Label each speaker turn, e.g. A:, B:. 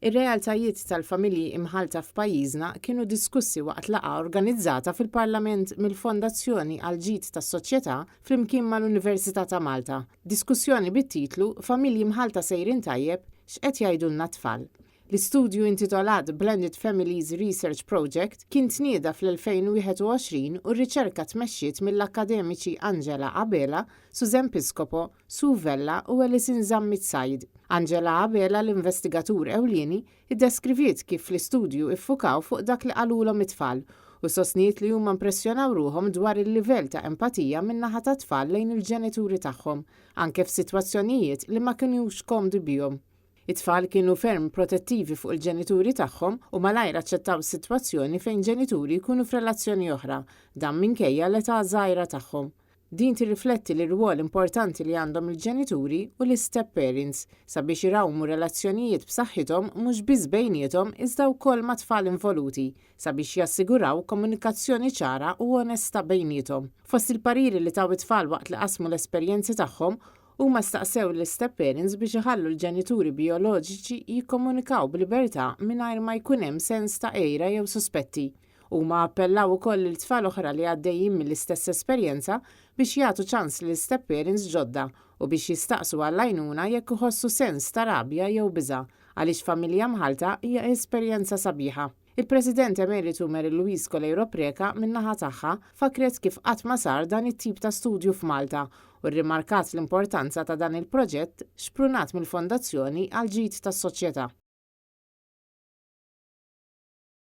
A: Ir-realtajiet tal-familji imħalta f'pajjiżna kienu diskussi waqt laqgħa organizzata fil-Parlament mill-Fondazzjoni għal Ġid tas-Soċjetà flimkien mal-Università ta' Malta. Diskussjoni bit-titlu Familji imħalta sejrin tajjeb x'qed jgħidulna t-tfal. L-istudju intitolat Blended Families Research Project kien tnieda fl-2021 u r-riċerka tmexxiet mill-akkademiċi Angela Abela, Susan Piscopo, Sue Vella u Alison Zammit-Said. Angela Abela, l-investigatur ewlieni, iddeskriviet kif l-istudju iffukaw fuq dak li qalulhom it-tfal u sostniet li huma impressjonaw ruhom dwar il-livell ta' empatija min-naħa ta' tfal lejn il-ġenituri tagħhom, anke f'sitwazzjonijiet li ma kinux komdi bihom. It-tfal kienu ferm protettivi fuq il-ġenituri tagħhom u malajr aċċettaw sitwazzjoni fejn ġenituri jkunu f'relazzjoni oħra, dan minkejja l-età żgħira tagħhom. Din tirrifletti l-rwol importanti li għandhom il-ġenituri u l-step parents sabiex irawmu relazzjonijiet b'saħħithom mhux biss bejniethom iżda wkoll ma' tfal involuti sabiex jassiguraw komunikazzjoni ċara u onesta bejniethom. Fost il-pariri li taw it-tfal waqt li qasmu l-esperjenzi tagħhom huma staqsew l-step parents biex iħallu l-ġenituri bijoloġiċi jikkomunikaw b'libertà mingħajr ma jkun hemm sens ta' għejra jew sospetti. Huma appellaw ukoll il-tfal oħra li għaddejjin mill-istess esperjenza biex jagħtu ċans lil step parents ġodda u biex jistaqsu għall-għajnuna jekk iħossu sens ta' rabja jew biża' għaliex familja mħalta hija esperjenza sabiħa. Il-President Emeritu Mary Louise Colejro Preka min-naħa tagħha fakret kif qatt ma sar dan it-tip ta' studju f'Malta u rrimarkat l-importanza ta' dan il-proġett xprunat mill-Fondazzjoni għal Ġid tas-Soċjetà.